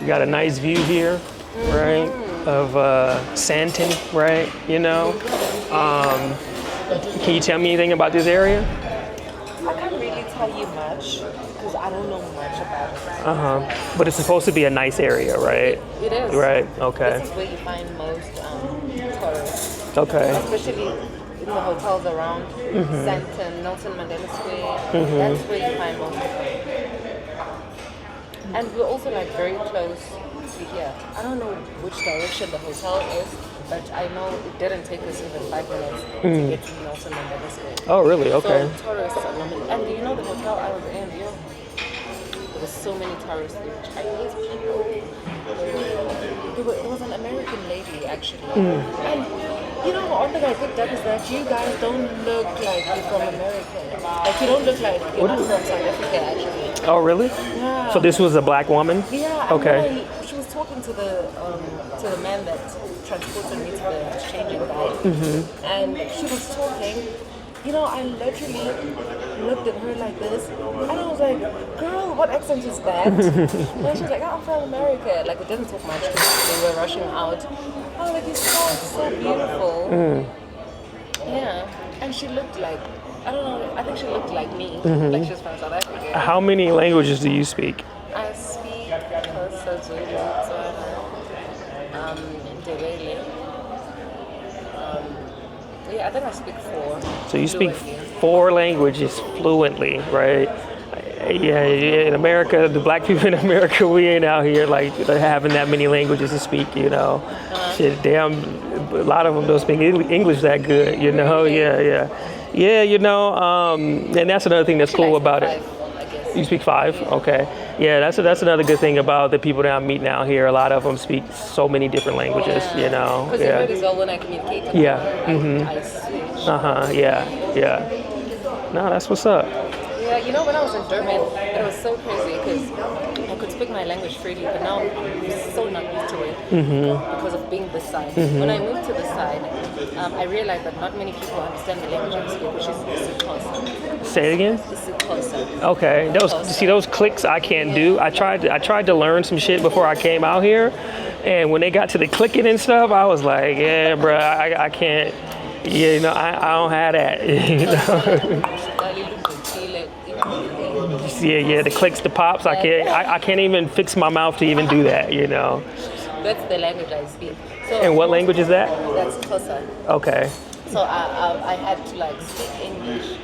You got a nice view here, right, of Sandton, right? You know. Can you tell me anything about this area? I can't really tell you much because I don't know much about it. But it's supposed to be a nice area, right? It is. Right. Okay. This is where you find most tourists, Okay. especially in the hotels around Sandton, Nelson Mandela Square. That's where you find most of them. And we're also like very close to here. I don't know which direction the hotel is, but I know it didn't take us even 5 minutes to get to Nelson Mandela Square. Oh, really? Okay. So tourists are normally, and you know the hotel I was in, there was so many tourists, there were Chinese people. There was an American lady actually. And you know, one thing I picked up is that you guys don't look like you're from America. Like you don't look like you're not from South Africa actually. Oh, really? Yeah. So this was a black woman? Yeah. Okay. She was talking to the man that transported me to the exchanging guy, and she was talking. You know, I literally looked at her like this, and I was like, "Girl, what accent is that?" And she was like, "Oh, I'm from America." Like, we didn't talk much because they were rushing out. I was like, "You sound so beautiful." Yeah, and she looked like, I don't know, I think she looked like me, like she's from South Africa. How many languages do you speak? I speak Xhosa, Zulu, Tswana, Ndebele. Yeah, I think I speak 4. So you speak fluently. 4 languages fluently, right? Yeah, in America, the black people in America, we ain't out here like having that many languages to speak, you know. Shit, damn, a lot of them don't speak English that good, you know. Yeah, you know, and that's another thing that's cool about it. You speak 5? Okay. Yeah, that's another good thing about the people that I'm meeting out here. A lot of them speak so many different languages, you know. Because you notice all when I communicate with Yeah. her, I switch. Yeah. No, that's what's up. Yeah, you know, when I was in Durban, it was so crazy because I could speak my language freely, but now I'm so not used to it because of being this side. When I moved to this side, I realized that not many people understand the language I speak, which is isiXhosa. Say it again? isiXhosa. Okay. Those clicks I can't do. I tried to learn some shit before I came out here, and when they got to the clicking and stuff, I was like, yeah, bro, I can't. Yeah, you know, I don't have that. You know? Yeah, the clicks, the pops. I can't even fix my mouth to even do that. You know. That's the language I speak. So and what language is that? That's Xhosa. Okay. So I had to like speak English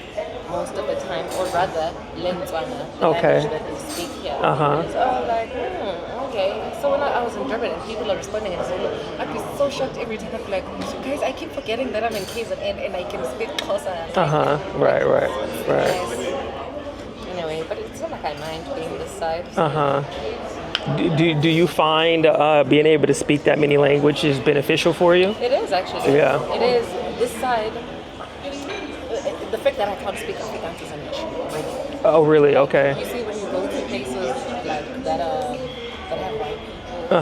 most of the time, or rather, Tswana, the language that they speak here. So I was like, okay. So when I was in Durban and people are responding and saying, I'd be so shocked every time. I'd be like, guys, I keep forgetting that I'm in KZN and I can speak Xhosa. Right. Anyway, but it's not like I mind being this side. Do you find being able to speak that many languages beneficial for you? It is actually. Yeah. It is. This side, the fact that I can't speak Afrikaans is an issue. Really. Oh, really? Okay. You see, when you go to places like that have white people,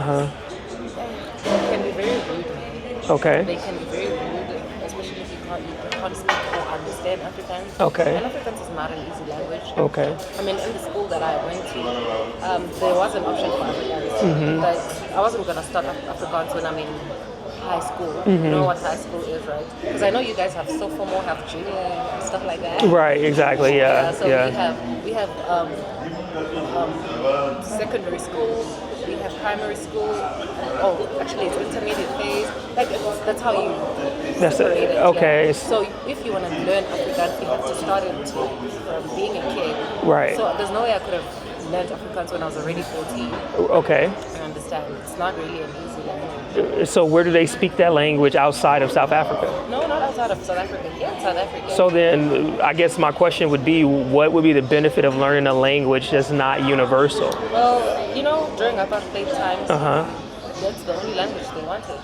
they can be very rude, man. Okay. They can be very rude, especially if you can't speak or understand Afrikaans. Okay. And Afrikaans is not an easy language. Okay. I mean, in the school that I went to, there was an option for Afrikaans, but I wasn't going to start Afrikaans when I'm in high school. You know what high school is, right? Because I know you guys have sophomore, have junior, and stuff like that. Right, exactly, yeah. So we have secondary school, we have primary school. Oh, actually, it's intermediate phase. Like that's how you separate it. Okay. Yeah. So if you want to learn Afrikaans, you have to start it from being a kid. Right. So there's no way I could have learned Afrikaans when I was already 14. Okay. I understand. It's not really an easy language. So where do they speak that language outside of South Africa? No, not outside of South Africa. Yeah, South Africa. So then, I guess my question would be, what would be the benefit of learning a language that's not universal? Well, you know, during apartheid times, that's the only language they wanted.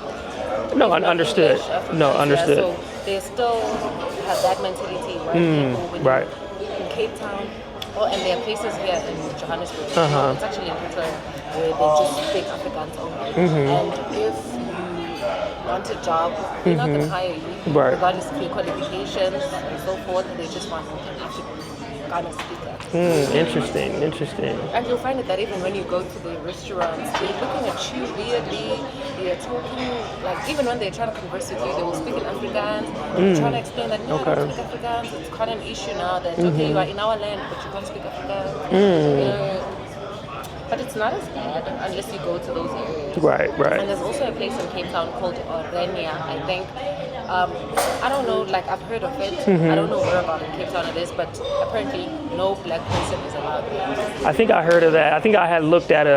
No, understood. English, Understood. Yeah, so they still have that mentality, right? In Cape Town. Oh, and there are places here in Johannesburg. It's actually in Pretoria where they just speak Afrikaans only. And if you want a job, they're not going to hire you, regardless of your qualifications and so forth. They just want an Afrikaans speaker. Interesting. Interesting. And you'll find it that even when you go to the restaurants, they're looking at you weirdly. They're talking, like, even when they're trying to converse with you, they will speak in Afrikaans. Trying to explain that, no, I don't speak Afrikaans. It's quite an issue now that, okay, you are in our land, but you can't speak Afrikaans. You know, but it's not as bad unless you go to those areas. Right. And there's also a place in Cape Town called Orania, I think. I don't know, like I've heard of it. I don't know where about in Cape Town it is, but apparently no black person is allowed there. I think I heard of that. I think I had looked at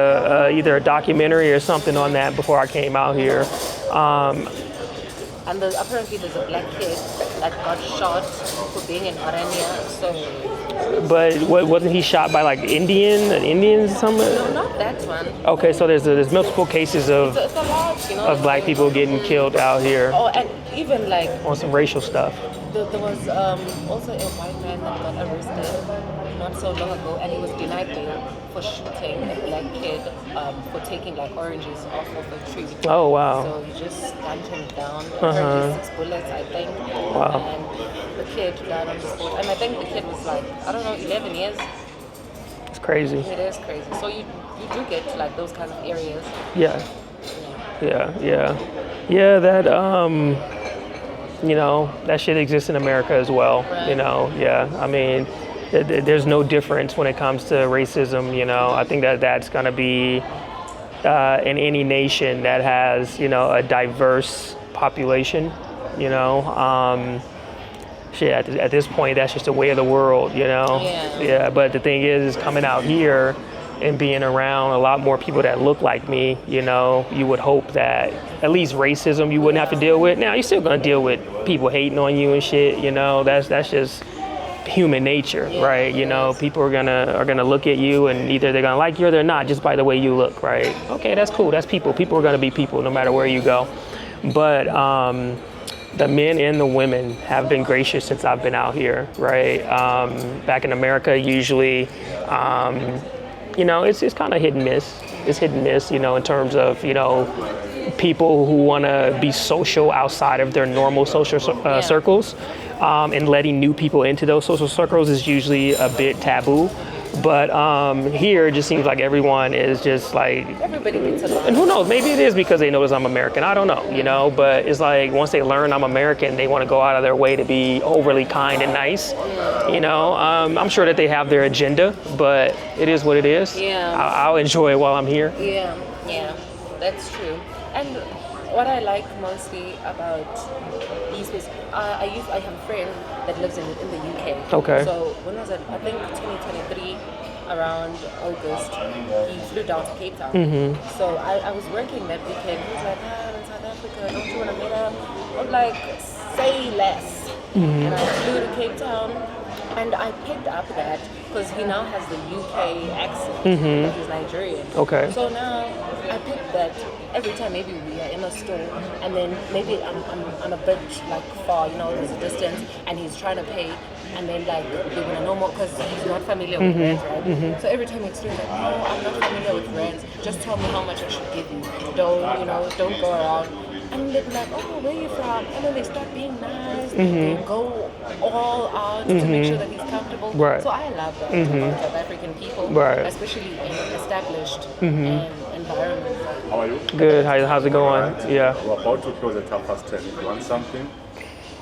either a documentary or something on that before I came out here. And apparently there's a black kid that got shot for being in Orania, so... But wasn't he shot by like Indians or something? No, not that one. Okay, so there's multiple cases of It's a lot, you know. of black people getting killed out here Oh, and even like on some racial stuff. there was also a white man that got arrested not so long ago, and he was denied bail for shooting a black kid for taking like oranges off of a tree. Oh wow. So he just gunned him down. Apparently 6 bullets, I think. Wow. And the kid died on the spot. And I think the kid was like, I don't know, 11 years. It's crazy. It is crazy. So you do get to like those kind of areas. Yeah. That you know, that shit exists in America as well. Right. You know, yeah. I mean, there's no difference when it comes to racism. You know, I think that's gonna be in any nation that has, you know, a diverse population. You know, shit. At this point, that's just the way of the world. You know. Yeah. But the thing is coming out here and being around a lot more people that look like me, you know, you would hope that at least racism you wouldn't have to deal with. Now you're still gonna deal with people hating on you and shit, you know, that's just human nature, right? You know, people are gonna look at you and either they're gonna like you or they're not just by the way you look, right? Okay, that's cool, that's people. People are gonna be people no matter where you go. But the men and the women have been gracious since I've been out here, right? Back in America, usually, you know, it's kind of hit and miss. It's hit and miss, you know, in terms of, you know, people who want to be social outside of their normal social circles, and letting new people into those social circles is usually a bit taboo. But here it just seems like everyone is just like, Everybody gets along. and who knows, maybe it is because they notice I'm American, I don't know, you know, but it's like once they learn I'm American, they want to go out of their way to be overly kind and nice, you know. I'm sure that they have their agenda, but it is what it is. Yeah. I'll enjoy it while I'm here. Yeah, that's true. And what I like mostly about these places, I have a friend that lives in the UK. Okay. So when was it? I think 2023, around August, he flew down to Cape Town. So I was working that weekend. He was like, I'm in South Africa, don't you want to meet up? I'm like, say less. And I flew to Cape Town. And I picked up that because he now has the UK accent. He's Nigerian. Okay. So now I picked that every time maybe we are in a store and then maybe I'm a bit like far, you know, there's a distance and he's trying to pay and then like they want to know more because he's not familiar with brands, right? So every time he explains like, no, I'm not familiar with brands. Just tell me how much I should give you. Don't go around. And they'd be like, oh, where are you from? And then they start being nice. They go all out to make sure that he's comfortable. Right. So I love that about South African people, Right. especially in established environments. How are you? Good, how's it going? Alright. Yeah. We're about to close at 10:30. If you want something,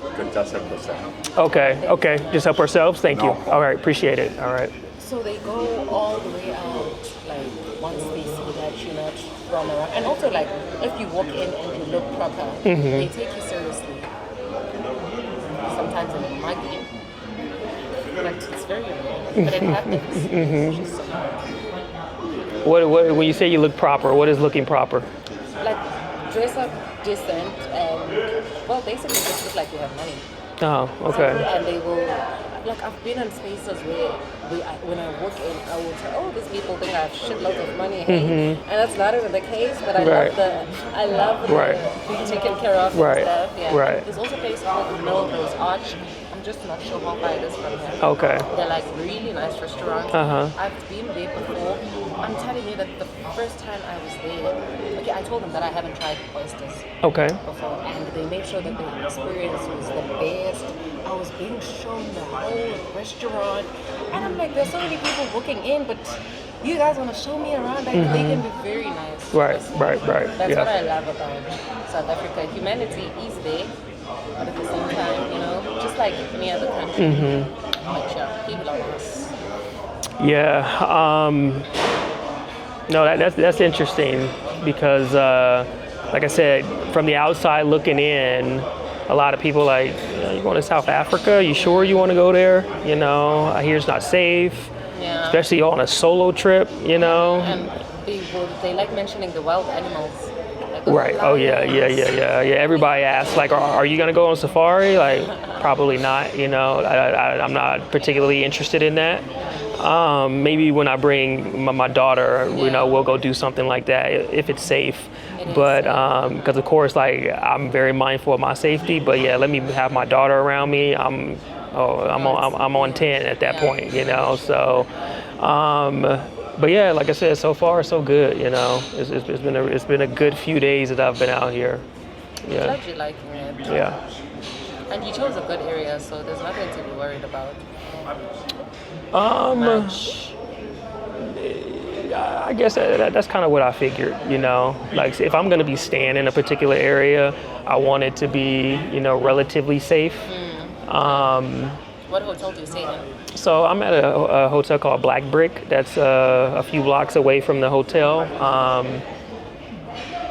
you can just help yourself. Okay, just help ourselves, thank you. No. All right, appreciate it, all right. So they go all the way out, like once they see that you're not from around. And also like if you walk in and you look proper, they take you seriously. Sometimes in a muggy. But it's very rare. But it happens. Which is so What when you say you look proper, what is looking proper? like dress up decent and well basically just look like you have money. Oh, okay. And they will, like I've been in spaces where when I walk in, I will say, oh, these people think I have shitloads of money, hey? And that's not even the case, but I Right. love the Right. being taken care of Right. and stuff. Yeah. Right. There's also a place called Melrose Arch. I'm just not sure how far it is from here. Okay. They're like really nice restaurants. Uh-huh. I've been there before I'm telling you that the first time I was there, okay, I told them that I haven't tried oysters Okay. before, and they made sure that the experience was the best. I was being shown the whole restaurant, and I'm like, there's so many people booking in, but you guys want to show me around? Like, they can be very nice. Right. That's Yeah. what I love about South Africa. Humanity is there, but at the same time, you know, just like any other country, but yeah, people are nice. Yeah. No, that's interesting because, like I said, from the outside looking in, a lot of people like, you going to South Africa? You sure you want to go there? You know, I hear it's not safe, Yeah. especially on a solo trip. You know. And they like mentioning the wild animals. Like the Right. Oh yeah. lions. Everybody asks like, are you gonna go on safari? Like, probably not. You know, I'm not particularly interested in that. Maybe when I bring my daughter, you know, we'll go do something like that if it's safe. It is But safe. because of course, like I'm very mindful of my safety. But yeah, let me have my daughter around me. I'm on 10 at that point. You know, so. But yeah, like I said, so far so good. You know, it's been a good few days that I've been out here. Yeah, Glad you're liking it. yeah. And you chose a good area, so there's nothing to be worried about. Much. I guess that's kind of what I figured. You know, like if I'm gonna be staying in a particular area, I want it to be, you know, relatively safe. What hotel do you stay in? So I'm at a hotel called Black Brick. That's a few blocks away from the hotel.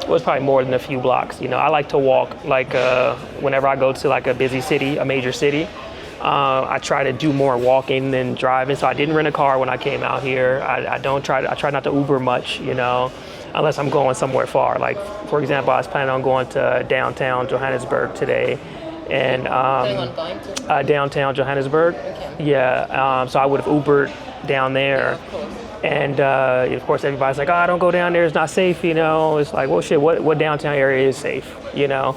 Well, it's probably more than a few blocks. You know, I like to walk. Like whenever I go to like a busy city, a major city, I try to do more walking than driving. So I didn't rent a car when I came out here. I try not to Uber much. You know, unless I'm going somewhere far. Like for example, I was planning on going to downtown Johannesburg today. And Going to? downtown Johannesburg. Okay. Yeah, so I would have Ubered down there. Of course. And of course, everybody's like, "Oh, don't go down there. It's not safe." You know, it's like, well, shit. What downtown area is safe? You know,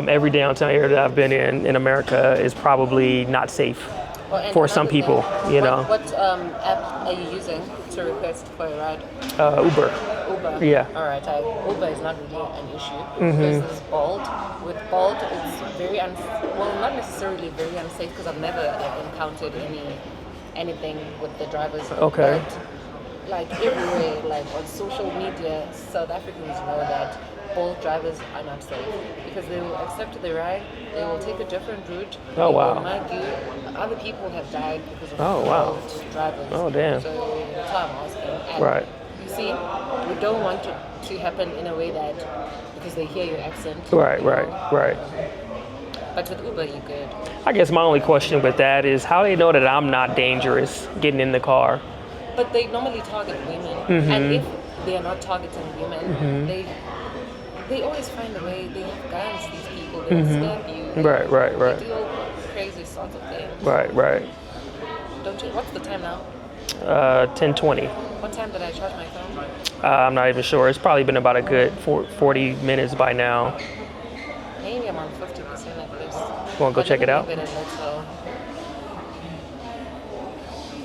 every downtown area that I've been in America is probably not safe Well, and for some another people. thing, You know, What app are you using to request for a ride? Uber. Uber. Yeah. All right. Uber is not really an issue because there's Bolt. With Bolt, it's very not necessarily very unsafe because I've never encountered anything with the drivers. Okay. But, like everywhere, like on social media, South Africans know that Bolt drivers are not safe because they will accept the ride, they will take a different route. Oh, they wow. will mug you. Other people have died because of Oh, wow. Bolt drivers. Oh, damn. So that's why I'm asking. And Right. you see, we don't want it to happen in a way that because they hear your accent. Right. But with Uber, you're good. I guess my only question with that is how they know that I'm not dangerous getting in the car. But they normally target women, and if they are not targeting women, they always find a way. They have guns. These people, they will stab you. Right. They do all crazy sorts of things. Right. Don't you? What's the time now? 10:20. What time did I charge my phone? I'm not even sure. It's probably been about a good 40 minutes by now. Maybe I'm on 50% at least. You want to go check it out? You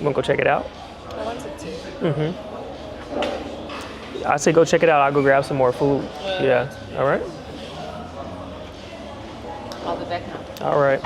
Want to go check it out? I wanted to. I say go check it out. I'll go grab some more food. Yeah. All right. I'll be back now. All right.